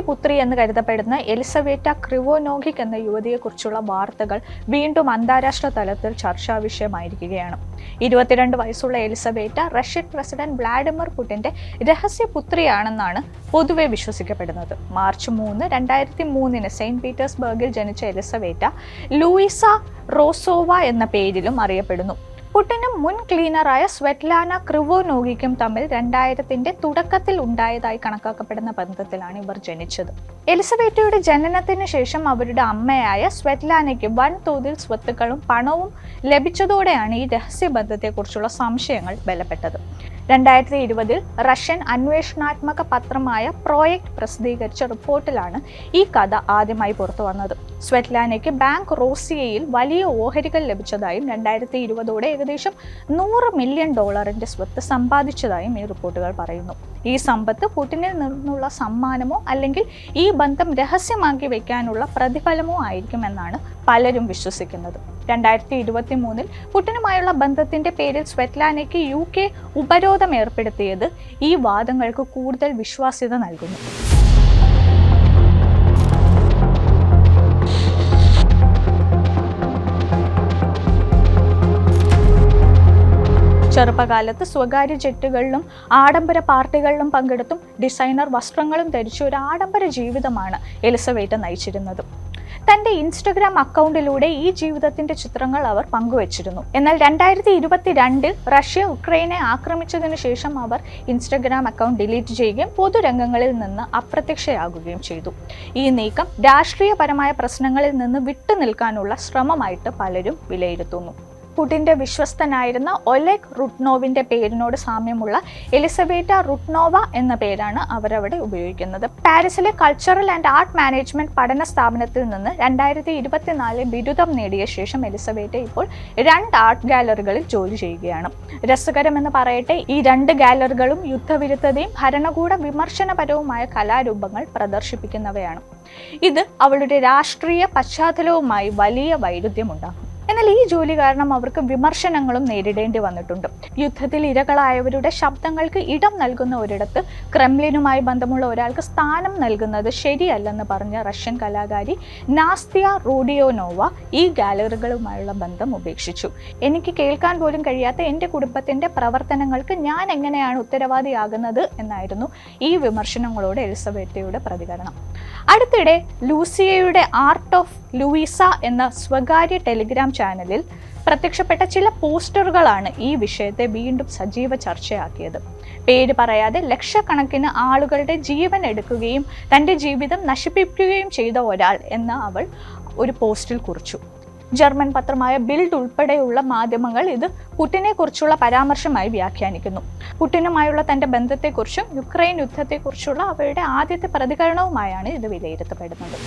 രഹസ്യപുത്രി എന്ന് കരുതപ്പെടുന്ന എലിസവേറ്റ ക്രിവോനോഗിക് എന്ന യുവതിയെക്കുറിച്ചുള്ള വാർത്തകൾ വീണ്ടും അന്താരാഷ്ട്ര തലത്തിൽ ചർച്ചാ വിഷയമായിരിക്കുകയാണ്. 22 വയസ്സുള്ള എലിസവേറ്റ റഷ്യൻ പ്രസിഡന്റ് വ്ളാഡിമിർ പുടിന്റെ രഹസ്യപുത്രിയാണെന്നാണ് പൊതുവെ വിശ്വസിക്കപ്പെടുന്നത്. മാർച്ച് 3, 2003 സെയിന്റ് പീറ്റേഴ്സ്ബർഗിൽ ജനിച്ച എലിസവേറ്റ ലൂയിസ റോസോവ എന്ന പേരിലും അറിയപ്പെടുന്നു. പുടിനും മുൻ ക്ലീനറായ സ്വെറ്റ്ലാന ക്രിവോനോഗിക്കും തമ്മിൽ 2000-ന്റെ തുടക്കത്തിൽ ഉണ്ടായതായി കണക്കാക്കപ്പെടുന്ന ബന്ധത്തിലാണ് ഇവർ ജനിച്ചത്. എലിസവേറ്റയുടെ ജനനത്തിന് ശേഷം അവരുടെ അമ്മയായ സ്വെറ്റ്ലാനയ്ക്ക് വൻതോതിൽ സ്വത്തുക്കളും പണവും ലഭിച്ചതോടെയാണ് ഈ രഹസ്യബന്ധത്തെക്കുറിച്ചുള്ള സംശയങ്ങൾ ബലപ്പെട്ടത്. 2020 റഷ്യൻ അന്വേഷണാത്മക പത്രമായ പ്രോയക്ട് പ്രസിദ്ധീകരിച്ച റിപ്പോർട്ടിലാണ് ഈ കഥ ആദ്യമായി പുറത്തു വന്നത്. സ്വെറ്റ്ലാനയ്ക്ക് ബാങ്ക് റോസിയയിൽ വലിയ ഓഹരികൾ ലഭിച്ചതായും 2020 ഏകദേശം $100 മില്യൺ സ്വത്ത് സമ്പാദിച്ചതായും ഈ റിപ്പോർട്ടുകൾ പറയുന്നു. ഈ സമ്പത്ത് പുടിനിൽ നിന്നുള്ള സമ്മാനമോ അല്ലെങ്കിൽ ഈ ബന്ധം രഹസ്യമാക്കി വെക്കാനുള്ള പ്രതിഫലമോ ആയിരിക്കുമെന്നാണ് പലരും വിശ്വസിക്കുന്നത്. 2023 പുടിനുമായുള്ള ബന്ധത്തിന്റെ പേരിൽ സ്വെറ്റ്ലാനയ്ക്ക് UK ഉപരോധം ഏർപ്പെടുത്തിയത് ഈ വാദങ്ങൾക്ക് കൂടുതൽ വിശ്വാസ്യത നൽകുന്നു. ചെറുപ്പകാലത്ത് സ്വകാര്യ ജെറ്റുകളിലും ആഡംബര പാർട്ടികളിലും പങ്കെടുത്തും ഡിസൈനർ വസ്ത്രങ്ങളും ധരിച്ച് ഒരു ആഡംബര ജീവിതമാണ് എലിസവേറ്റ നയിച്ചിരുന്നത്. തന്റെ ഇൻസ്റ്റഗ്രാം അക്കൗണ്ടിലൂടെ ഈ ജീവിതത്തിന്റെ ചിത്രങ്ങൾ അവർ പങ്കുവച്ചിരുന്നു. എന്നാൽ 2022 റഷ്യ ഉക്രൈനെ ആക്രമിച്ചതിനു ശേഷം അവർ ഇൻസ്റ്റഗ്രാം അക്കൗണ്ട് ഡിലീറ്റ് ചെയ്യുകയും പൊതുരംഗങ്ങളിൽ നിന്ന് അപ്രത്യക്ഷയാകുകയും ചെയ്തു. ഈ നീക്കം രാഷ്ട്രീയപരമായ പ്രശ്നങ്ങളിൽ നിന്ന് വിട്ടുനിൽക്കാനുള്ള ശ്രമമായിട്ട് പലരും വിലയിരുത്തുന്നു. പുടിന്റെ വിശ്വസ്തനായിരുന്ന ഒലെഗ് റുട്നോവിന്റെ പേരിനോട് സാമ്യമുള്ള എലിസവേറ്റ റുട്നോവ എന്ന പേരാണ് അവരവിടെ ഉപയോഗിക്കുന്നത്. പാരീസിലെ കൾച്ചറൽ ആൻഡ് ആർട്ട് മാനേജ്മെന്റ് പഠന സ്ഥാപനത്തിൽ നിന്ന് 2024 ബിരുദം നേടിയ ശേഷം എലിസവേറ്റ ഇപ്പോൾ 2 ആർട്ട് ഗാലറികളിൽ ജോലി ചെയ്യുകയാണ്. രസകരമെന്ന് പറയട്ടെ, ഈ 2 ഗാലറികളും യുദ്ധവിരുദ്ധതയും ഭരണകൂട വിമർശനപരവുമായ കലാരൂപങ്ങൾ പ്രദർശിപ്പിക്കുന്നവയാണ്. ഇത് അവളുടെ രാഷ്ട്രീയ പശ്ചാത്തലവുമായി വലിയ വൈരുദ്ധ്യമുണ്ടാകും. എന്നാൽ ഈ ജോലി കാരണം അവർക്ക് വിമർശനങ്ങളും നേരിടേണ്ടി വന്നിട്ടുണ്ട്. യുദ്ധത്തിൽ ഇരകളായവരുടെ ശബ്ദങ്ങൾക്ക് ഇടം നൽകുന്ന ഒരിടത്ത് ക്രെംലിനുമായി ബന്ധമുള്ള ഒരാൾക്ക് സ്ഥാനം നൽകുന്നത് ശരിയല്ലെന്ന് പറഞ്ഞ റഷ്യൻ കലാകാരി നാസ്ത്യ റോഡിയോനോവ ഈ ഗാലറികളുമായുള്ള ബന്ധം ഉപേക്ഷിച്ചു. എനിക്ക് കേൾക്കാൻ പോലും കഴിയാത്ത എൻ്റെ കുടുംബത്തിൻ്റെ പ്രവർത്തനങ്ങൾക്ക് ഞാൻ എങ്ങനെയാണ് ഉത്തരവാദിയാകുന്നത് എന്നായിരുന്നു ഈ വിമർശനങ്ങളോട് എലിസവേറ്റയുടെ പ്രതികരണം. അടുത്തിടെ ലൂസിയയുടെ ആർട്ട് ഓഫ് ലൂയിസ എന്ന സ്വകാര്യ ടെലിഗ്രാം ചാനലിൽ പ്രത്യക്ഷപ്പെട്ട ചില പോസ്റ്ററുകളാണ് ഈ വിഷയത്തെ വീണ്ടും സജീവ ചർച്ചയാക്കിയത്. പേര് പറയാതെ ലക്ഷക്കണക്കിന് ആളുകളുടെ ജീവൻ എടുക്കുകയും തൻ്റെ ജീവിതം നശിപ്പിക്കുകയും ചെയ്ത ഒരാൾ എന്ന് അവൾ ഒരു പോസ്റ്റിൽ കുറിച്ചു. ജർമ്മൻ പത്രമായ ബിൽഡ് ഉൾപ്പെടെയുള്ള മാധ്യമങ്ങൾ ഇത് പുടിനെ കുറിച്ചുള്ള പരാമർശമായി വ്യാഖ്യാനിക്കുന്നു. പുടിനുമായുള്ള തൻ്റെ ബന്ധത്തെക്കുറിച്ചും യുക്രൈൻ യുദ്ധത്തെക്കുറിച്ചുള്ള അവരുടെ ആദ്യത്തെ പ്രതികരണവുമായാണ് ഇത് വിലയിരുത്തപ്പെടുന്നത്.